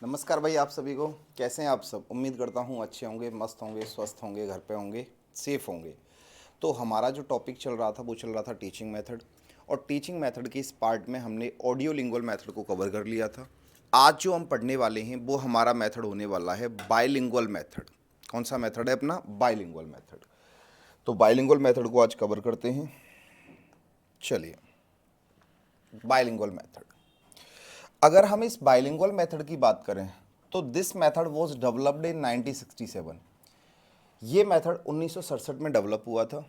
नमस्कार भाई, आप सभी को। कैसे हैं आप सब? उम्मीद करता हूँ अच्छे होंगे, मस्त होंगे, स्वस्थ होंगे, घर पे होंगे, सेफ होंगे। तो हमारा जो टॉपिक चल रहा था वो चल रहा था टीचिंग मेथड। और टीचिंग मेथड के इस पार्ट में हमने ऑडियो लिंगुअल मेथड को कवर कर लिया था। आज जो हम पढ़ने वाले हैं वो हमारा मेथड होने वाला है बायलिंगुअल मेथड। कौन सा मेथड है अपना? Bilingual method. तो बायलिंगुअल मेथड को आज कवर करते हैं। चलिए, बायलिंगुअल मेथड। अगर हम इस बायलिंगुअल मेथड की बात करें तो this method was developed in 1967। ये मेथड 1967 में डेवलप हुआ था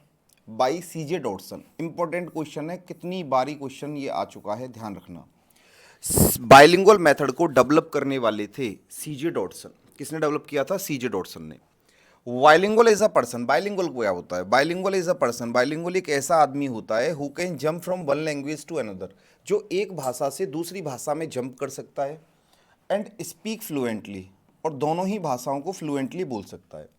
बाई सीजे डॉटसन। इंपॉर्टेंट क्वेश्चन है, कितनी बारी क्वेश्चन ये आ चुका है, ध्यान रखना। बाइलिंगुअल मेथड को डेवलप करने वाले थे सीजे डॉटसन। किसने डेवलप किया था? सीजे डॉटसन ने। Bilingual is a person. Bilingual क्या होता है? Bilingual is a person. Bilingual एक ऐसा आदमी होता है who can jump from one language to another, जो एक भाषा से दूसरी भाषा में जंप कर सकता है एंड स्पीक फ्लुएंटली, और दोनों ही भाषाओं को फ्लुएंटली बोल सकता है।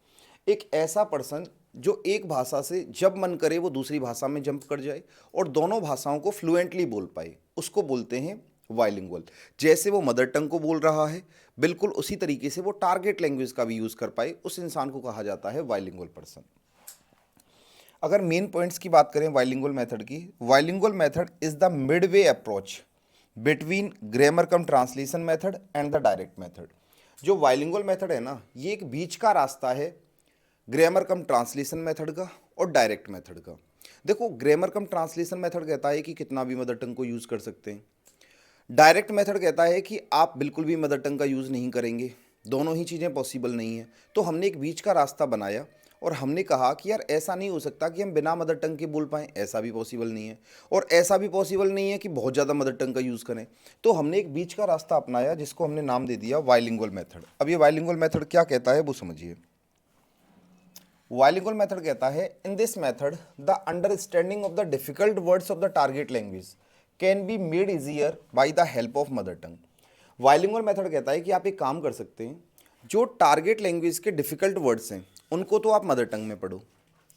एक ऐसा पर्सन जो एक भाषा से जब मन करे वो दूसरी भाषा में जंप कर जाए और दोनों भाषाओं को फ्लुएंटली बोल पाए, उसको बोलते हैं बाइलिंगुअल। जैसे वो मदर टंग को बोल रहा है, बिल्कुल उसी तरीके से वो टारगेट लैंग्वेज का भी यूज़ कर पाए, उस इंसान को कहा जाता है बाइलिंगुअल पर्सन। अगर मेन पॉइंट्स की बात करें बाइलिंगुअल मेथड की, bilingual method is the Midway approach between grammar cum translation method and the direct method. जो बाइलिंगुअल मेथड है ना, ये एक बीच का रास्ता है ग्रामर कम ट्रांसलेशन मेथड का और डायरेक्ट मेथड का। देखो, ग्रामर कम ट्रांसलेशन मेथड कहता है कि कितना भी मदर टंग को यूज़ कर सकते हैं। डायरेक्ट मेथड कहता है कि आप बिल्कुल भी मदर टंग का यूज़ नहीं करेंगे, दोनों ही चीज़ें पॉसिबल नहीं है। तो हमने एक बीच का रास्ता बनाया और हमने कहा कि यार ऐसा नहीं हो सकता कि हम बिना मदर टंग के बोल पाएँ, ऐसा भी पॉसिबल नहीं है, और ऐसा भी पॉसिबल नहीं है कि बहुत ज़्यादा मदर टंग का यूज़ करें। तो हमने एक बीच का रास्ता अपनाया जिसको हमने नाम दे दिया बाइलिंगुअल मेथड। अब ये बाइलिंगुअल मेथड क्या कहता है वो समझिए। बाइलिंगुअल मेथड कहता है, in this method the understanding of the difficult words of the target language can be made easier by the help of mother tongue. Bilingual method कहता है कि आप एक काम कर सकते हैं, जो टारगेट लैंग्वेज के डिफिकल्ट वर्ड्स हैं उनको तो आप मदर टंग में पढ़ो,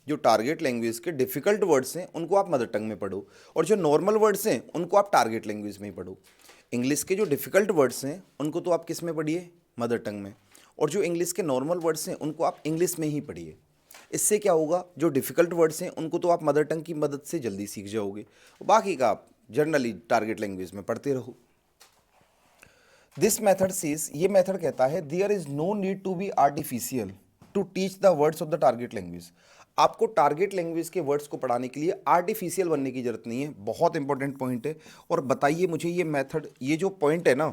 जो टारगेट लैंग्वेज के डिफिकल्ट वर्ड्स हैं उनको आप मदर टंग में पढ़ो, और जो नॉर्मल वर्ड्स हैं उनको आप टारगेट लैंग्वेज में ही पढ़ो। इंग्लिश के जो डिफिकल्ट वर्ड्स हैं उनको तो आप किस में पढ़िए? मदर टंग में। और जो इंग्लिश के नॉर्मल वर्ड्स हैं उनको आप इंग्लिश में ही पढ़िए। इससे क्या होगा, जो डिफ़िकल्ट वर्ड्स हैं उनको तो आप मदर टंग की मदद से जल्दी सीख जाओगे, बाकी का आप जनरली टारगेट लैंग्वेज में पढ़ते रहो। दिस मेथड सीज, ये मेथड कहता है, there is no need to be artificial to teach the words of the target language. आपको टारगेट लैंग्वेज के वर्ड्स को पढ़ाने के लिए आर्टिफिशियल बनने की जरूरत नहीं है। बहुत इंपॉर्टेंट पॉइंट है। और बताइए मुझे, ये मेथड, ये जो पॉइंट है ना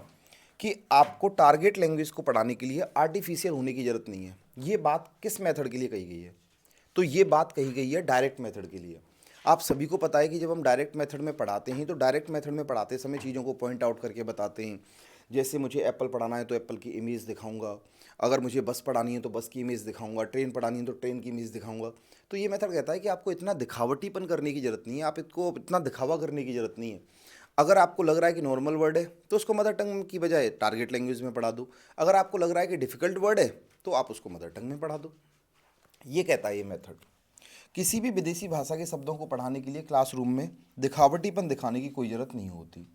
कि आपको टारगेट लैंग्वेज को पढ़ाने के लिए आर्टिफिशियल होने की जरूरत नहीं है, ये बात किस मेथड के लिए कही गई है? तो ये बात कही गई है डायरेक्ट मेथड के लिए। आप सभी को पता है कि जब हम डायरेक्ट मेथड में पढ़ाते हैं तो डायरेक्ट मेथड में पढ़ाते समय चीज़ों को पॉइंट आउट करके बताते हैं। जैसे मुझे एप्पल पढ़ाना है तो एप्पल की इमेज दिखाऊंगा, अगर मुझे बस पढ़ानी है तो बस की इमेज दिखाऊंगा, ट्रेन पढ़ानी है तो ट्रेन की इमेज दिखाऊंगा। तो ये मेथड कहता है कि आपको इतना दिखावटीपन करने की ज़रूरत नहीं है, आप इसको इतना दिखावा करने की ज़रूरत नहीं है। अगर आपको लग रहा है कि नॉर्मल वर्ड है तो उसको मदर टंग की बजाय टारगेट लैंग्वेज में पढ़ा दो। अगर आपको लग रहा है कि डिफ़िकल्ट वर्ड है तो आप उसको मदर टंग में पढ़ा दो। ये कहता है ये मेथड। किसी भी विदेशी भाषा के शब्दों को पढ़ाने के लिए क्लासरूम में दिखावटीपन दिखाने की कोई ज़रूरत नहीं होती।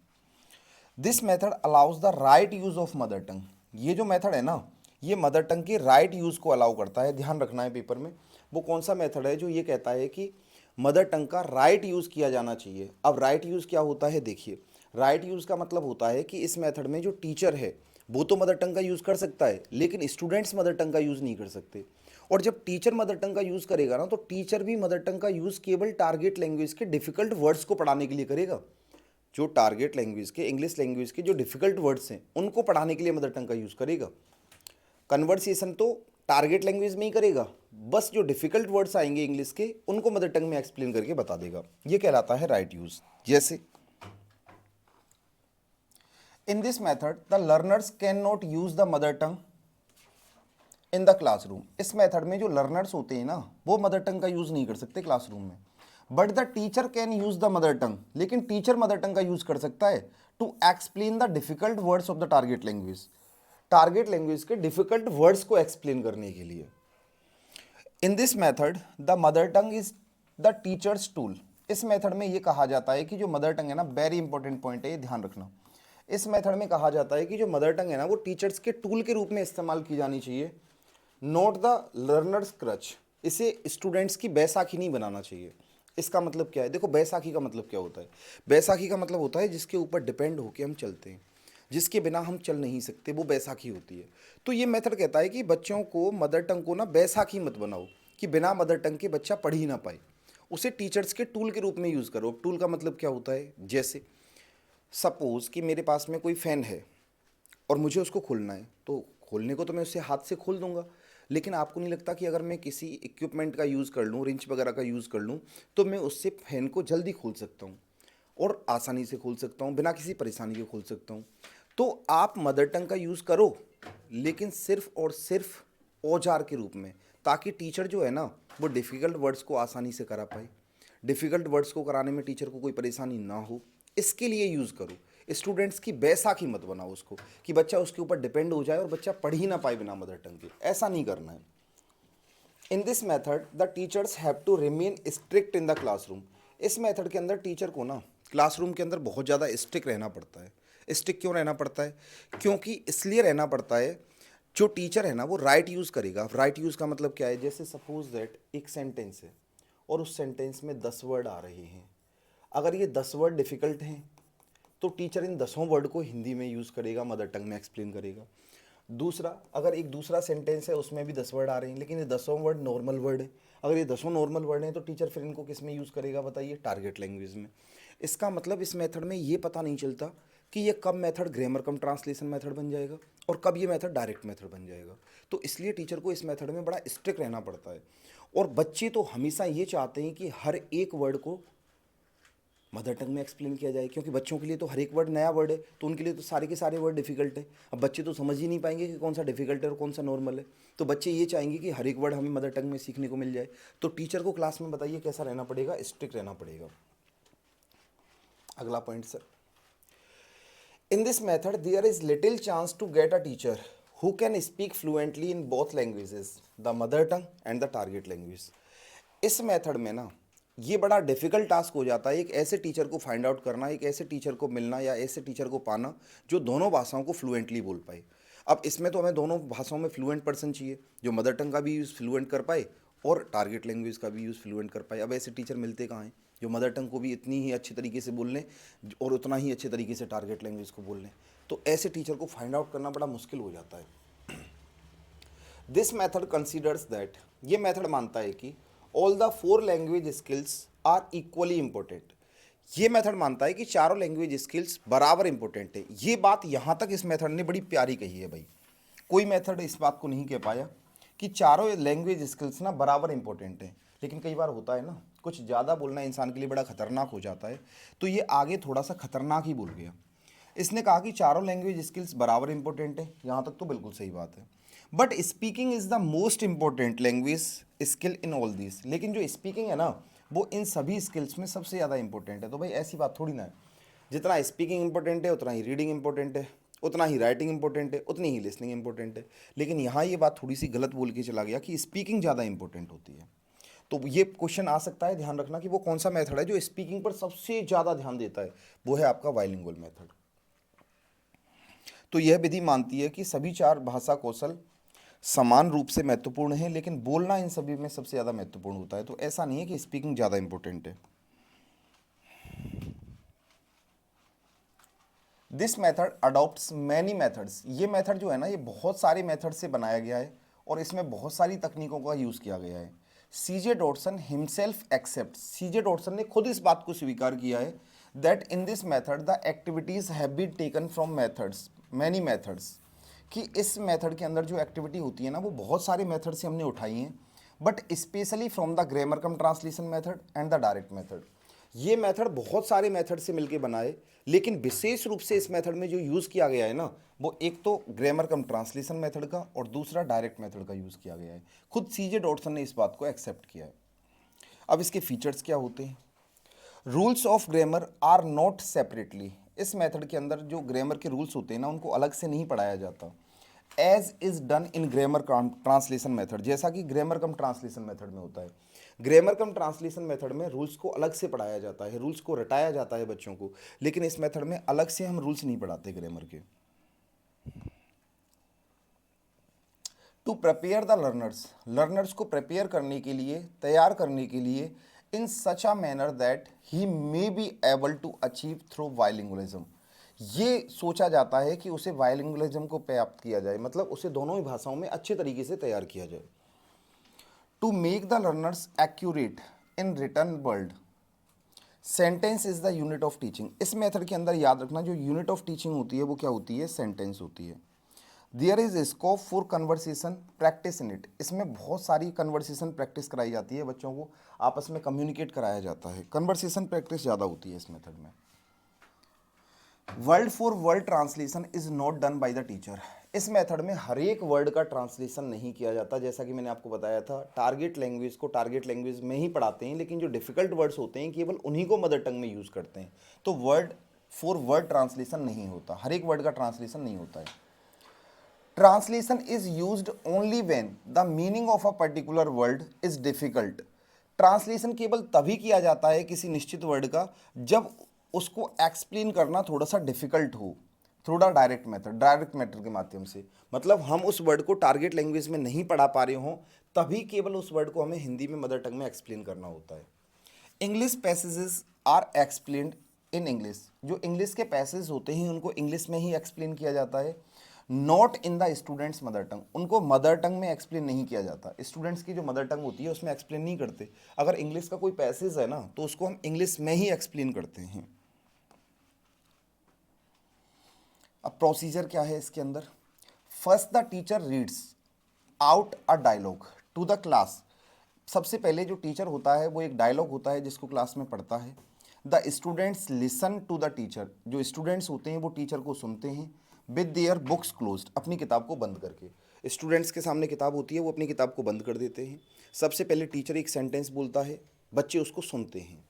This method allows the right use of mother टंग। ये जो मेथड है ना, ये मदर टंग के राइट यूज़ को अलाउ करता है। ध्यान रखना है पेपर में, वो कौन सा मेथड है जो ये कहता है कि मदर टंग का राइट यूज़ किया जाना चाहिए। अब राइट यूज़ क्या होता है देखिए। राइट यूज़ का मतलब होता है कि इस मेथड में जो टीचर है वो तो मदर टंग का यूज़ कर सकता है, लेकिन स्टूडेंट्स मदर टंग का यूज़ नहीं कर सकते। और जब टीचर मदर टंग का यूज़ करेगा ना, तो टीचर भी मदर टंग का यूज़ केवल टारगेट लैंग्वेज के डिफ़िकल्ट वर्ड्स को पढ़ाने के लिए करेगा। जो टारगेट लैंग्वेज के, इंग्लिश लैंग्वेज के जो डिफ़िकल्ट वर्ड्स हैं उनको पढ़ाने के लिए मदर टंग का यूज़ करेगा। कन्वर्सेशन तो टारगेट लैंग्वेज में ही करेगा, बस जो डिफ़िकल्ट वर्ड्स आएंगे इंग्लिश के उनको मदर टंग में एक्सप्लेन करके बता देगा। ये कहलाता है राइट यूज़। जैसे इन this method the learners can not use the mother tongue in the classroom. इस मेथड में जो लर्नर्स होते हैं ना, वो मदर टंग का यूज़ नहीं कर सकते क्लासरूम में। But the teacher can use the mother tongue, लेकिन टीचर मदर टंग का यूज़ कर सकता है to explain the difficult words of the target language. Target language के डिफिकल्ट वर्ड्स को एक्सप्लेन करने के लिए। In this method the mother tongue is the teacher's tool. इस मेथड में ये कहा जाता है कि जो मदर टंग है ना, वेरी इंपॉर्टेंट पॉइंट है, ये ध्यान रखना। इस मेथड में कहा जाता है कि जो मदर टंग है ना वो टीचर्स के टूल के रूप में इस्तेमाल की जानी चाहिए, नॉट द लर्नर्स क्रच। इसे स्टूडेंट्स की बैसाखी नहीं बनाना चाहिए। इसका मतलब क्या है? देखो बैसाखी का मतलब क्या होता है? बैसाखी का मतलब होता है जिसके ऊपर डिपेंड होकर हम चलते हैं, जिसके बिना हम चल नहीं सकते, वो बैसाखी होती है। तो ये मेथड कहता है कि बच्चों को मदर टंग को ना बैसाखी मत बनाओ कि बिना मदर टंग के बच्चा पढ़ ही ना पाए। उसे टीचर्स के टूल के रूप में यूज़ करो। टूल का मतलब क्या होता है? जैसे सपोज़ कि मेरे पास में कोई फ़ैन है और मुझे उसको खोलना है, तो खोलने को तो मैं उससे हाथ से खोल दूंगा, लेकिन आपको नहीं लगता कि अगर मैं किसी इक्विपमेंट का यूज़ कर लूँ, रिंच वगैरह का यूज़ कर लूँ, तो मैं उससे फैन को जल्दी खोल सकता हूँ और आसानी से खोल सकता हूँ, बिना किसी परेशानी के खोल सकता हूँ। तो आप मदर टंग का यूज़ करो, लेकिन सिर्फ और सिर्फ औजार के रूप में, ताकि टीचर जो है ना वो डिफ़िकल्ट वर्ड्स को आसानी से करा पाए। डिफ़िकल्ट वर्ड्स को कराने में टीचर को कोई परेशानी ना हो, इसके लिए यूज़ करो। स्टूडेंट्स की बैसाखी मत बनाओ उसको कि बच्चा उसके ऊपर डिपेंड हो जाए और बच्चा पढ़ ही ना पाए बिना मदर टंग के। ऐसा नहीं करना है। In this method the teachers have to remain strict in the classroom. इस मेथड के अंदर टीचर को ना क्लासरूम के अंदर बहुत ज़्यादा स्ट्रिक्ट रहना पड़ता है। स्ट्रिक्ट क्यों रहना पड़ता है? क्योंकि इसलिए रहना पड़ता है, जो टीचर है ना वो राइट यूज़ करेगा। राइट यूज़ का मतलब क्या है? जैसे सपोज दैट एक सेंटेंस है और उस सेंटेंस में 10 वर्ड आ रहे हैं। अगर ये 10 वर्ड डिफ़िकल्ट हैं तो टीचर इन 10 वर्ड को हिंदी में यूज़ करेगा, मदर टंग में एक्सप्लेन करेगा। दूसरा, अगर एक दूसरा सेंटेंस है उसमें भी 10 वर्ड आ रहे हैं, लेकिन ये 10 वर्ड नॉर्मल वर्ड है। अगर ये 10 नॉर्मल वर्ड हैं तो टीचर फिर इनको किस में यूज़ करेगा बताइए? टारगेट लैंग्वेज में। इसका मतलब इस मेथड में ये पता नहीं चलता कि ये कब method grammar cum translation method बन जाएगा और कब ये मेथड डायरेक्ट मेथड बन जाएगा। तो इसलिए टीचर को इस मेथड में बड़ा स्ट्रिक्ट रहना पड़ता है। और बच्चे तो हमेशा ये चाहते हैं कि हर एक वर्ड को मदर टंग में एक्सप्लेन किया जाए, क्योंकि बच्चों के लिए तो हर एक वर्ड नया वर्ड है, तो उनके लिए तो सारे के सारे वर्ड डिफिकल्ट है। अब बच्चे तो समझ ही नहीं पाएंगे कि कौन सा डिफिकल्ट है और कौन सा नॉर्मल है। तो बच्चे ये चाहेंगे कि हर एक वर्ड हमें मदर टंग में सीखने को मिल जाए। तो टीचर को क्लास में बताइए कैसा रहना पड़ेगा? स्ट्रिक्ट रहना पड़ेगा। अगला point sir, in this method there is little chance to get a teacher who can speak fluently in both languages, the mother tongue and the target language। इस मेथड में ना ये बड़ा डिफिकल्ट टास्क हो जाता है एक ऐसे टीचर को फाइंड आउट करना, एक ऐसे टीचर को मिलना या ऐसे टीचर को पाना जो दोनों भाषाओं को फ्लुएंटली बोल पाए। अब इसमें तो हमें दोनों भाषाओं में फ्लुएंट पर्सन चाहिए, जो मदर टंग का भी यूज़ फ्लुएंट कर पाए और टारगेट लैंग्वेज का भी यूज़ फ्लुएंट कर पाए। अब ऐसे टीचर मिलते कहाँ हैं जो मदर टंग को भी इतनी ही अच्छे तरीके से बोल लें और उतना ही अच्छे तरीके से टारगेट लैंग्वेज को बोल लें? तो ऐसे टीचर को फाइंड आउट करना बड़ा मुश्किल हो जाता है। दिस मेथड कंसिडर्स दैट, ये मेथड मानता है कि all the 4 language skills are equally important. ये मेथड मानता है कि चारों लैंग्वेज स्किल्स बराबर इंपॉर्टेंट है। ये बात यहाँ तक इस मेथड ने बड़ी प्यारी कही है भाई। कोई मेथड इस बात को नहीं कह पाया कि चारों लैंग्वेज स्किल्स ना बराबर इंपॉर्टेंट है। लेकिन कई बार होता है ना, कुछ ज़्यादा बोलना इंसान के लिए बड़ा खतरनाक हो जाता है, तो ये आगे थोड़ा सा खतरनाक ही बोल गया। इसने कहा कि चारों लैंग्वेज स्किल्स बराबर इंपॉर्टेंट है, यहाँ तक तो बिल्कुल सही बात है। But speaking is the most important language skill in all this. लेकिन जो स्पीकिंग है ना वो इन सभी स्किल्स में सबसे ज़्यादा इंपॉर्टेंट है। तो भाई ऐसी बात थोड़ी ना है, जितना स्पीकिंग इंपॉर्टेंट है उतना ही रीडिंग इंपॉर्टेंट है, उतना ही राइटिंग इंपॉर्टेंट है, उतनी ही लिसनिंग इंपॉर्टेंट है। लेकिन यहाँ ये बात थोड़ी सी गलत बोल के चला गया कि स्पीकिंग ज़्यादा इंपॉर्टेंट होती है। तो ये क्वेश्चन आ सकता है, ध्यान रखना कि वो कौन सा मेथड है जो स्पीकिंग पर सबसे ज़्यादा ध्यान देता है। वो है आपका बाइलिंगुअल मेथड। तो यह विधि मानती है कि सभी 4 भाषा कौशल समान रूप से महत्वपूर्ण है, लेकिन बोलना इन सभी में सबसे ज़्यादा महत्वपूर्ण होता है। तो ऐसा नहीं है कि स्पीकिंग ज़्यादा इंपॉर्टेंट है। This method adopts many methods. ये मेथड जो है ना ये बहुत सारे मेथड से बनाया गया है और इसमें बहुत सारी तकनीकों का यूज़ किया गया है। C J Dodson himself accept, C J Dodson ने खुद इस बात को स्वीकार किया है that in this method the activities have been taken from methods, many methods, कि इस मेथड के अंदर जो एक्टिविटी होती है ना वो बहुत सारे मेथड से हमने उठाई हैं, but specially from the grammar cum translation method and the direct method. ये मेथड बहुत सारे मेथड से मिलके बनाए, लेकिन विशेष रूप से इस मेथड में जो यूज़ किया गया है ना वो एक तो ग्रामर कम ट्रांसलेशन मेथड का और दूसरा डायरेक्ट मेथड का यूज़ किया गया है। खुद सीजे डॉटसन ने इस बात को एक्सेप्ट किया है। अब इसके फीचर्स क्या होते हैं? Rules of grammar are not separately. इस मेथड के अंदर जो ग्रामर के रूल्स होते हैं ना उनको अलग से नहीं पढ़ाया जाता, as is done in grammar cum translation method, जैसा कि ग्रामर कम ट्रांसलेशन मेथड में होता है। ग्रामर कम ट्रांसलेशन मेथड में रूल्स को अलग से पढ़ाया जाता है, रूल्स को रटाया जाता है बच्चों को, लेकिन इस मेथड में अलग से हम रूल्स नहीं पढ़ाते ग्रामर के। To prepare the learners, learners को प्रिपेयर करने के लिए, तैयार करने के लिए, in such a manner that he may be able to achieve through bilingualism, ये सोचा जाता है कि उसे बाइलिंगुअलिज्म को प्राप्त किया जाए, मतलब उसे दोनों ही भाषाओं में अच्छे तरीके से तैयार किया जाए। To make the learners accurate in return world, sentence is the unit of teaching. इस मेथड के अंदर याद रखना जो यूनिट ऑफ टीचिंग होती है वो क्या होती है, सेंटेंस होती है। There is scope for conversation practice in it, इसमें बहुत सारी कन्वर्सेशन प्रैक्टिस कराई जाती है, बच्चों को आपस में कम्युनिकेट कराया जाता है, कन्वर्सेशन प्रैक्टिस ज़्यादा होती है इस मेथड में। Word for word translation is not done by the teacher, इस मेथड में हर एक वर्ड का ट्रांसलेशन नहीं किया जाता, जैसा कि मैंने आपको बताया था टारगेट लैंग्वेज को टारगेट लैंग्वेज में ही पढ़ाते हैं, लेकिन जो डिफिकल्ट वर्ड्स होते हैं केवल उन्हीं को मदर टंग में यूज़ करते हैं, तो वर्ड फॉर वर्ड ट्रांसलेशन नहीं होता, हर एक वर्ड का ट्रांसलेशन नहीं होता है। Translation is used only when the meaning of a particular word is difficult, translation केवल तभी किया जाता है किसी निश्चित वर्ड का जब उसको एक्सप्लेन करना थोड़ा सा डिफिकल्ट हो, थोड़ा डायरेक्ट मेथड के माध्यम से, मतलब हम उस वर्ड को टारगेट लैंग्वेज में नहीं पढ़ा पा रहे हों तभी केवल उस वर्ड को हमें हिंदी में मदर टंग में एक्सप्लेन करना होता है। English passages are explained in English, जो इंग्लिश के पैसेज होते हैं उनको इंग्लिश में ही एक्सप्लेन किया जाता है, not in the students mother tongue, उनको मदर टंग में एक्सप्लेन नहीं किया जाता, स्टूडेंट्स की जो मदर टंग होती है उसमें एक्सप्लेन नहीं करते, अगर इंग्लिश का कोई पैसेज है ना तो उसको हम इंग्लिश में ही एक्सप्लेन करते हैं। अब प्रोसीजर क्या है इसके अंदर, first the teacher reads out a dialogue to the class, सबसे पहले जो टीचर होता है वो एक डायलॉग होता है जिसको क्लास में पढ़ता है। The students listen to the teacher, जो स्टूडेंट्स होते हैं वो टीचर को सुनते हैं, विद देयर बुक्स क्लोज्ड, अपनी किताब को बंद करके, स्टूडेंट्स के सामने किताब होती है वो अपनी किताब को बंद कर देते हैं। सबसे पहले टीचर एक सेंटेंस बोलता है, बच्चे उसको सुनते हैं।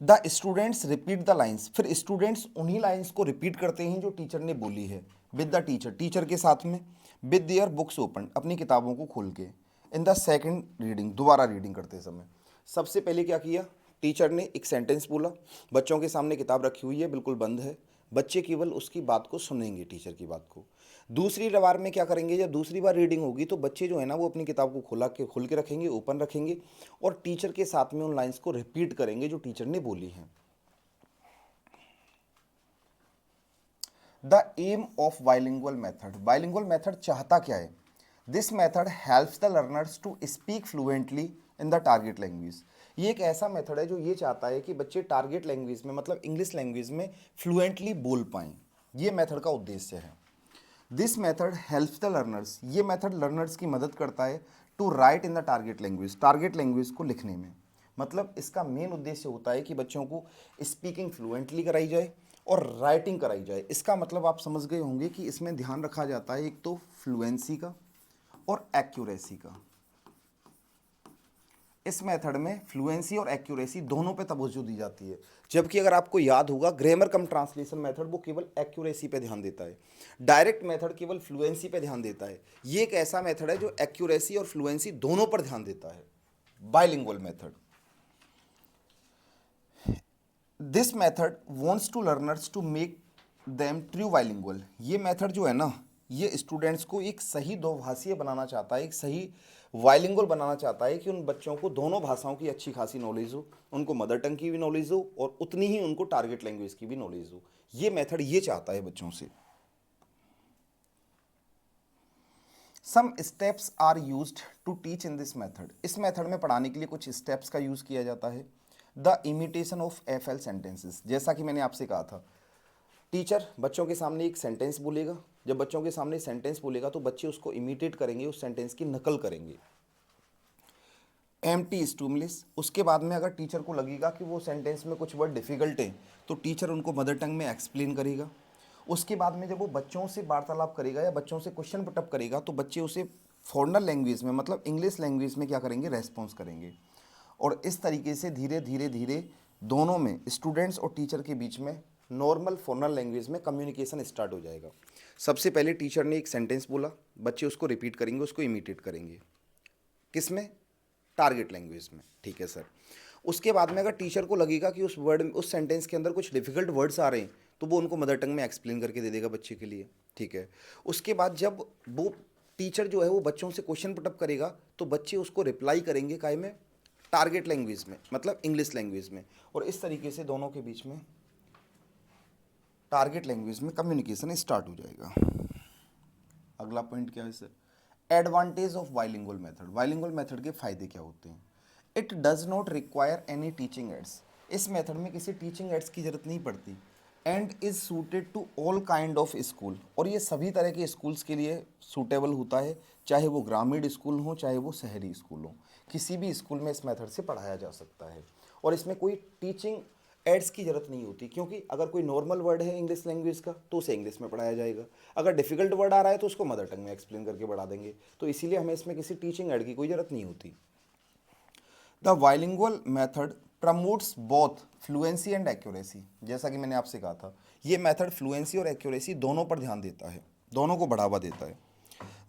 The students repeat the lines, फिर स्टूडेंट्स उन्हीं लाइन्स को रिपीट करते हैं जो टीचर ने बोली है, विद द टीचर, टीचर के साथ में, विद देयर बुक्स ओपन, अपनी किताबों को खोल के। इन द सेकेंड रीडिंग, दोबारा रीडिंग करते समय सबसे पहले क्या किया, टीचर ने एक सेंटेंस बोला, बच्चों के सामने किताब रखी हुई है बिल्कुल बंद है, बच्चे केवल उसकी बात को सुनेंगे, टीचर की बात को। दूसरी बार में क्या करेंगे, जब दूसरी बार रीडिंग होगी तो बच्चे जो है ना वो अपनी किताब को खोल के रखेंगे, ओपन रखेंगे और टीचर के साथ में उन लाइंस को रिपीट करेंगे जो टीचर ने बोली हैं। The aim of bilingual method, bilingual method चाहता क्या है, this method helps the learners to speak fluently in the target language, ये एक ऐसा मेथड है जो ये चाहता है कि बच्चे टारगेट लैंग्वेज में मतलब इंग्लिश लैंग्वेज में फ्लुएंटली बोल पाएं, ये मेथड का उद्देश्य है। This method helps the learners, ये मेथड लर्नर्स की मदद करता है to write in the target language को लिखने में, मतलब इसका मेन उद्देश्य होता है कि बच्चों को स्पीकिंग फ्लुएंटली कराई जाए और राइटिंग कराई जाए। इसका मतलब आप समझ गए होंगे कि इसमें ध्यान रखा जाता है एक तो फ्लुएंसी का और एक्यूरेसी का, इस मेथड में फ्लुएंसी और एक्यूरेसी दोनों पे तवज्जो दी जाती है, जबकि अगर आपको याद होगा ग्रामर कम ट्रांसलेशन मेथड वो केवल एक्यूरेसी पे ध्यान देता है, डायरेक्ट मेथड केवल फ्लुएंसी पे ध्यान देता है, ये एक ऐसा मेथड है जो एक्यूरेसी और फ्लुएंसी दोनों पर ध्यान देता है, bilingual method. This method wants to learners to make them true bilingual, ये मेथड जो है ना ये स्टूडेंट्स को एक सही दोभाषीय बनाना चाहता है, एक सही बाइलिंगुअल बनाना चाहता है कि उन बच्चों को दोनों भाषाओं की अच्छी खासी नॉलेज हो, उनको मदर टंग की भी नॉलेज हो और उतनी ही उनको टारगेट लैंग्वेज की भी नॉलेज हो, ये मेथड ये चाहता है बच्चों से। Some steps are used to teach in this method, इस मेथड में पढ़ाने के लिए कुछ स्टेप्स का यूज़ किया जाता है। The imitation of FL sentences, जैसा कि मैंने आपसे कहा था, टीचर बच्चों के सामने एक सेंटेंस बोलेगा, जब बच्चों के सामने सेंटेंस बोलेगा तो बच्चे उसको इमिटेट करेंगे, उस सेंटेंस की नकल करेंगे। एम्प्टी स्टिमुलस, उसके बाद में अगर टीचर को लगेगा कि वो सेंटेंस में कुछ वर्ड डिफिकल्ट हैं तो टीचर उनको मदर टंग में एक्सप्लेन करेगा। उसके बाद में जब वो बच्चों से वार्तालाप करेगा या बच्चों से क्वेश्चन पुटअप करेगा तो बच्चे उसे फॉरनर लैंग्वेज में मतलब इंग्लिश लैंग्वेज में क्या करेंगे, रेस्पॉन्स करेंगे, और इस तरीके से धीरे धीरे धीरे दोनों में स्टूडेंट्स और टीचर के बीच में नॉर्मल फॉरनर लैंग्वेज में कम्युनिकेशन स्टार्ट हो जाएगा। सबसे पहले टीचर ने एक सेंटेंस बोला, बच्चे उसको रिपीट करेंगे, उसको इमिटेट करेंगे, किस में, टारगेट लैंग्वेज में, ठीक है सर। उसके बाद में अगर टीचर को लगेगा कि उस सेंटेंस के अंदर कुछ डिफिकल्ट वर्ड्स आ रहे हैं तो वो उनको मदर टंग में एक्सप्लेन करके दे देगा बच्चे के लिए, ठीक है। उसके बाद जब वो टीचर जो है वो बच्चों से क्वेश्चन पुटअप करेगा तो बच्चे उसको रिप्लाई करेंगे काय में, टारगेट लैंग्वेज में, मतलब इंग्लिश लैंग्वेज में। और इस तरीके से दोनों के बीच में टारगेट लैंग्वेज में कम्युनिकेशन स्टार्ट हो जाएगा। अगला पॉइंट क्या है sir, advantage of bilingual method. Bilingual method के फायदे क्या होते हैं। It does not require any teaching aids. इस मेथड में किसी टीचिंग एड्स की जरूरत नहीं पड़ती। And is suited to all kind of school, और ये सभी तरह के स्कूल्स के लिए सूटेबल होता है, चाहे वो ग्रामीण स्कूल हो चाहे वो शहरी स्कूल हो, किसी भी स्कूल में इस मेथड से पढ़ाया जा सकता है। और इसमें कोई टीचिंग एड्स की जरूरत नहीं होती, क्योंकि अगर कोई नॉर्मल वर्ड है इंग्लिश लैंग्वेज का तो उसे इंग्लिश में पढ़ाया जाएगा, अगर डिफिकल्ट वर्ड आ रहा है तो उसको मदर टंग में एक्सप्लेन करके बढ़ा देंगे, तो इसीलिए हमें इसमें किसी टीचिंग एड की कोई जरूरत नहीं होती। The bilingual method promotes both fluency and accuracy. जैसा कि मैंने आपसे कहा था, ये मेथड फ्लुएंसी और एक्यूरेसी दोनों पर ध्यान देता है, दोनों को बढ़ावा देता है।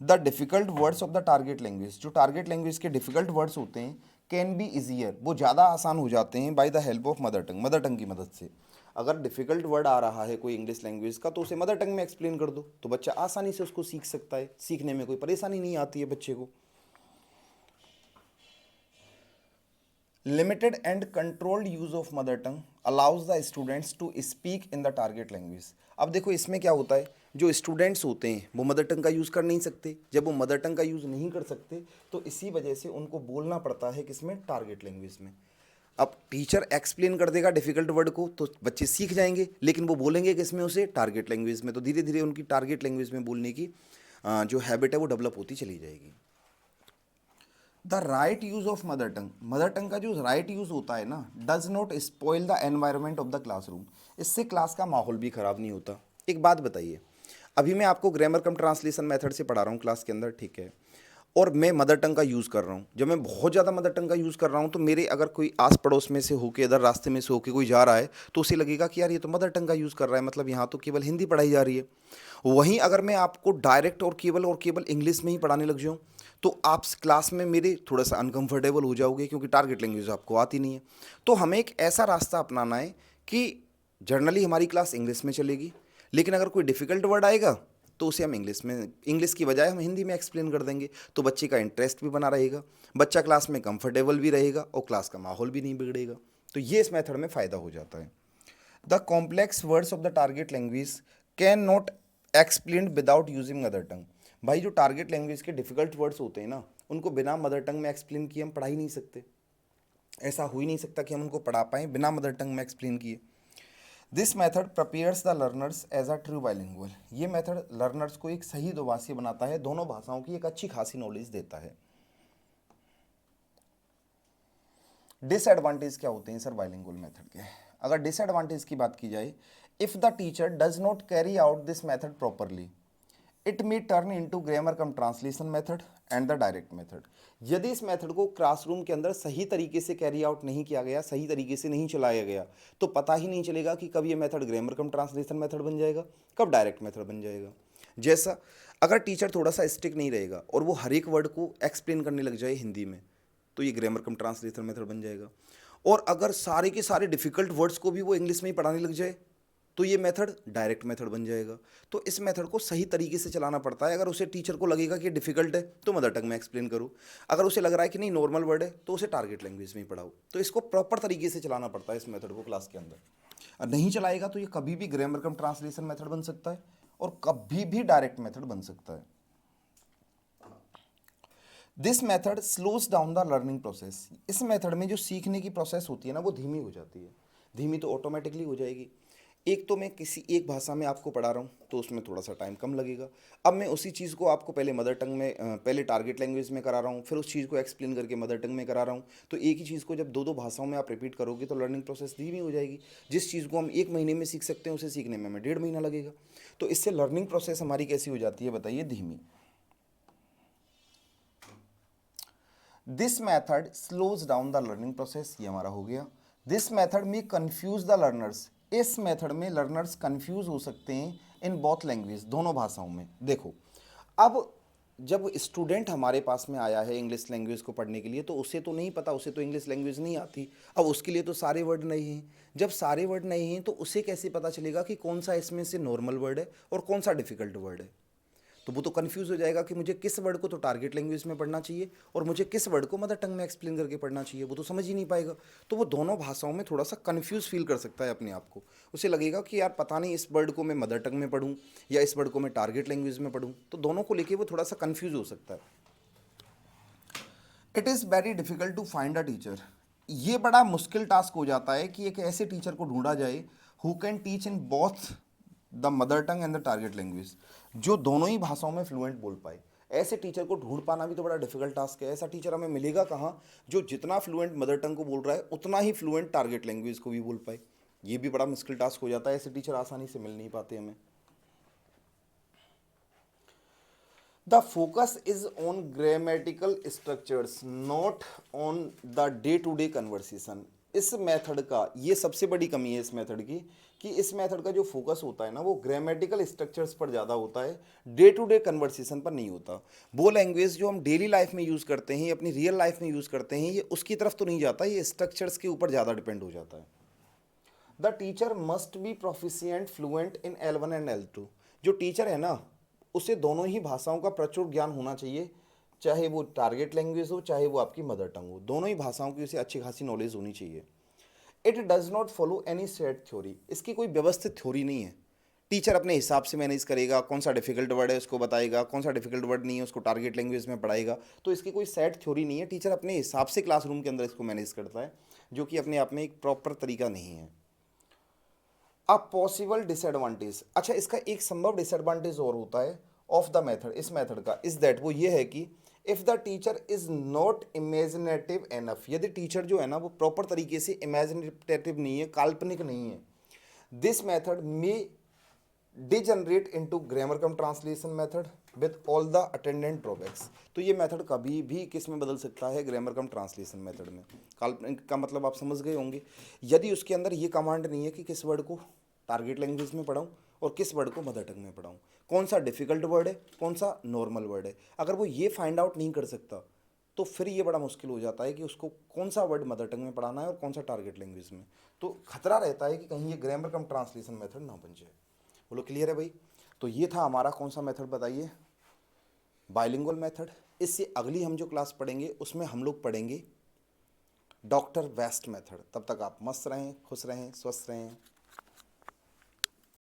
The difficult words of the target language, जो टारगेट लैंग्वेज के डिफिकल्ट वर्ड्स होते हैं, कैन बी इजियर, वो ज़्यादा आसान हो जाते हैं by the help of mother tongue, mother tongue की मदद से। अगर डिफिकल्ट वर्ड आ रहा है कोई इंग्लिश लैंग्वेज का तो उसे मदर टंग में एक्सप्लेन कर दो तो बच्चा आसानी से उसको सीख सकता है, सीखने में कोई परेशानी नहीं आती है बच्चे को। Limited and controlled use of mother tongue allows the students to speak in the target language. अब देखो इसमें क्या होता है, जो स्टूडेंट्स होते हैं वो मदर टंग का यूज़ कर नहीं सकते, जब वो मदर टंग का यूज़ नहीं कर सकते तो इसी वजह से उनको बोलना पड़ता है किसमें, टारगेट लैंग्वेज में। अब टीचर एक्सप्लेन कर देगा डिफिकल्ट वर्ड को तो बच्चे सीख जाएंगे, लेकिन वो बोलेंगे किसमें, उसे टारगेट लैंग्वेज में, तो धीरे धीरे उनकी टारगेट लैंग्वेज में बोलने की जो हैबिट है वो डेवलप होती चली जाएगी। The right use of mother tongue, mother tongue का जो राइट यूज होता है ना, does not spoil the environment of the classroom, इससे क्लास का माहौल भी खराब नहीं होता। एक बात बताइए, अभी मैं आपको ग्रामर कम ट्रांसलेशन मेथड से पढ़ा रहा हूँ क्लास के अंदर, ठीक है, और मैं मदर टंग का यूज़ कर रहा हूँ। जब मैं बहुत ज़्यादा मदर टंग का यूज़ कर रहा हूँ तो मेरे अगर कोई आस पड़ोस में से होके, इधर रास्ते में से होके कोई जा रहा है तो उसे लगेगा कि यार ये तो मदर टंग का यूज़ कर रहा है, मतलब यहाँ तो केवल हिंदी पढ़ाई जा रही है। वहीं अगर मैं आपको डायरेक्ट और केवल इंग्लिश में ही पढ़ाने लग जाऊँ तो आप क्लास में मेरे थोड़ा सा अनकंफर्टेबल हो जाओगे, क्योंकि टारगेट लैंग्वेज आपको आती नहीं है। तो हमें एक ऐसा रास्ता अपनाना है कि जनरली हमारी क्लास इंग्लिश में चलेगी, लेकिन अगर कोई डिफ़िकल्ट वर्ड आएगा तो उसे हम इंग्लिश की बजाय हम हिंदी में एक्सप्लेन कर देंगे, तो बच्चे का इंटरेस्ट भी बना रहेगा, बच्चा क्लास में कंफर्टेबल भी रहेगा और क्लास का माहौल भी नहीं बिगड़ेगा। तो ये इस मेथड में फ़ायदा हो जाता है। The complex words of the target language can not explain without using mother tongue. भाई जो टारगेट लैंग्वेज के डिफिकल्ट वर्ड्स होते हैं ना, उनको बिना मदर टंग में एक्सप्लेन किए हम पढ़ा ही नहीं सकते, ऐसा हो ही नहीं सकता कि हम उनको पढ़ा पाएँ बिना मदर टंग में एक्सप्लेन किए। This method prepares the learners as a true bilingual, ये मेथड लर्नर्स को एक सही दोभाषी बनाता है, दोनों भाषाओं की एक अच्छी खासी नॉलेज देता है। डिसएडवांटेज क्या होते हैं सर बाइलिंगुअल मेथड के, अगर डिसएडवांटेज की बात की जाए, if the teacher does not carry out this method properly it may turn into grammar cum translation method and the direct method. यदि इस मेथड को क्लासरूम के अंदर सही तरीके से कैरी आउट नहीं किया गया, सही तरीके से नहीं चलाया गया, तो पता ही नहीं चलेगा कि कब ये method grammar cum translation method बन जाएगा, कब डायरेक्ट मेथड बन जाएगा। जैसा अगर टीचर थोड़ा सा स्ट्रिक्ट नहीं रहेगा और वो हर एक वर्ड को एक्सप्लेन करने लग जाए हिंदी में, तो ये ग्रामर कम ट्रांसलेशन मेथड बन जाएगा। और अगर सारे के सारे डिफिकल्ट वर्ड्स को भी वो इंग्लिश में ही पढ़ाने लग जाए तो ये मेथड डायरेक्ट मेथड बन जाएगा। तो इस मेथड को सही तरीके से चलाना पड़ता है। अगर उसे टीचर को लगेगा कि डिफिकल्ट है तो मदर टंग में एक्सप्लेन करो, अगर उसे लग रहा है कि नहीं नॉर्मल वर्ड है तो उसे टारगेट लैंग्वेज में ही पढ़ाओ। तो इसको प्रॉपर तरीके से चलाना पड़ता है इस मेथड को क्लास के अंदर, और नहीं चलाएगा तो ये कभी भी ग्रामर कम ट्रांसलेशन मेथड बन सकता है और कभी भी डायरेक्ट मेथड बन सकता है। This method slows down the learning process, इस मेथड में जो सीखने की प्रोसेस होती है ना वो धीमी हो जाती है, धीमी तो ऑटोमेटिकली हो जाएगी। एक तो मैं किसी एक भाषा में आपको पढ़ा रहा हूँ तो उसमें थोड़ा सा टाइम कम लगेगा, अब मैं उसी चीज़ को आपको पहले मदर टंग में पहले टारगेट लैंग्वेज में करा रहा हूँ, फिर उस चीज़ को एक्सप्लेन करके मदर टंग में करा रहा हूँ, तो एक ही चीज़ को जब दो दो भाषाओं में आप रिपीट करोगे तो लर्निंग प्रोसेस धीमी हो जाएगी। जिस चीज़ को हम एक महीने में सीख सकते हैं उसे सीखने में हमें 1.5 महीना लगेगा, तो इससे लर्निंग प्रोसेस हमारी कैसी हो जाती है बताइए, धीमी। This method slows down the learning process, ये हमारा हो गया। दिस मैथड में कंफ्यूज द लर्नर्स, इस मेथड में लर्नर्स कंफ्यूज हो सकते हैं इन बोथ लैंग्वेज, दोनों भाषाओं में। देखो अब जब स्टूडेंट हमारे पास में आया है इंग्लिश लैंग्वेज को पढ़ने के लिए, तो उसे तो नहीं पता, उसे तो इंग्लिश लैंग्वेज नहीं आती। अब उसके लिए तो सारे वर्ड नहीं हैं। जब सारे वर्ड नहीं हैं तो उसे कैसे पता चलेगा कि कौन सा इसमें से नॉर्मल वर्ड है और कौन सा डिफ़िकल्ट वर्ड है? तो वो तो कंफ्यूज हो जाएगा कि मुझे किस वर्ड को तो टारगेट लैंग्वेज में पढ़ना चाहिए और मुझे किस वर्ड को मदर टंग में एक्सप्लेन करके पढ़ना चाहिए। वो तो समझ ही नहीं पाएगा। तो वो दोनों भाषाओं में थोड़ा सा कंफ्यूज फील कर सकता है अपने आप को। उसे लगेगा कि यार पता नहीं इस वर्ड को मैं मदर टंग में पढ़ूँ या इस वर्ड को मैं टारगेट लैंग्वेज में पढ़ूँ। तो दोनों को लेके वो थोड़ा सा कंफ्यूज हो सकता है। It is very difficult to find a teacher. ये बड़ा मुश्किल टास्क हो जाता है कि एक ऐसे टीचर को ढूंढा जाए who can teach in both the mother tongue and the target language, जो दोनों ही भाषाओं में फ्लुएंट बोल पाए। ऐसे टीचर को ढूंढ पाना भी तो बड़ा डिफिकल्ट टास्क है। ऐसा टीचर हमें मिलेगा कहाँ जो जितना फ्लुएंट मदर टंग को बोल रहा है उतना ही फ्लुएंट टारगेट लैंग्वेज को भी बोल पाए? ये भी बड़ा मुश्किल टास्क हो जाता है। ऐसे टीचर आसानी से मिल नहीं पाते हमें। The focus is on grammatical structures, not on the day-to-day conversation. इस मेथड का ये सबसे बड़ी कमी है इस मेथड की, कि इस मेथड का जो फोकस होता है ना वो ग्रामेटिकल स्ट्रक्चर्स पर ज़्यादा होता है, डे टू डे कन्वर्सेशन पर नहीं होता। वो लैंग्वेज जो हम डेली लाइफ में यूज़ करते हैं, अपनी रियल लाइफ में यूज़ करते हैं, ये उसकी तरफ तो नहीं जाता, ये स्ट्रक्चर्स के ऊपर ज़्यादा डिपेंड हो जाता है। The teacher must be proficient fluent in L1 and L2। जो टीचर है ना उसे दोनों ही भाषाओं का प्रचुर ज्ञान होना चाहिए, चाहे वो टारगेट लैंग्वेज हो चाहे वो आपकी मदर टंग हो, दोनों ही भाषाओं की उसे अच्छी खासी नॉलेज होनी चाहिए। It does not follow any set theory. इसकी कोई व्यवस्थित थ्योरी नहीं है। टीचर अपने हिसाब से मैनेज करेगा, कौन सा डिफिकल्ट वर्ड है उसको बताएगा, कौन सा डिफिकल्ट वर्ड नहीं है उसको टारगेट लैंग्वेज में पढ़ाएगा। तो इसकी कोई सेट थ्योरी नहीं है। टीचर अपने हिसाब से क्लासरूम के अंदर इसको मैनेज करता है, जो कि अपने आप में एक प्रॉपर तरीका नहीं है। अ पॉसिबल डिसएडवांटेज, अच्छा इसका एक संभव डिसएडवांटेज और होता है ऑफ द मेथड, इस मेथड का, इज दैट वो ये है कि if the teacher is not imaginative enough, यदि टीचर जो है ना वो प्रॉपर तरीके से इमेजिनेटिव नहीं है, काल्पनिक नहीं है, दिस मेथड में degenerate into grammar cum translation method with all the attendant drawbacks. तो ये मेथड कभी भी किस में बदल सकता है? ग्रामर कम ट्रांसलेशन मेथड में। काल्पनिक का मतलब आप समझ गए होंगे। यदि उसके अंदर ये कमांड नहीं है कि किस वर्ड को टारगेट लैंग्वेज में पढ़ाऊँ और किस वर्ड को मदर टंग में पढ़ाऊँ, कौन सा डिफिकल्ट वर्ड है कौन सा नॉर्मल वर्ड है, अगर वो ये फाइंड आउट नहीं कर सकता तो फिर ये बड़ा मुश्किल हो जाता है कि उसको कौन सा वर्ड मदर टंग में पढ़ाना है और कौन सा टारगेट लैंग्वेज में। तो खतरा रहता है कि कहीं ये ग्रामर कम ट्रांसलेशन मेथड ना बन जाए। बोलो क्लियर है भाई? तो ये था हमारा कौन सा मेथड बताइए? Bilingual method. इससे अगली हम जो क्लास पढ़ेंगे उसमें हम लोग पढ़ेंगे डॉक्टर वेस्ट मेथड। तब तक आप मस्त रहें, खुश रहें, स्वस्थ रहें।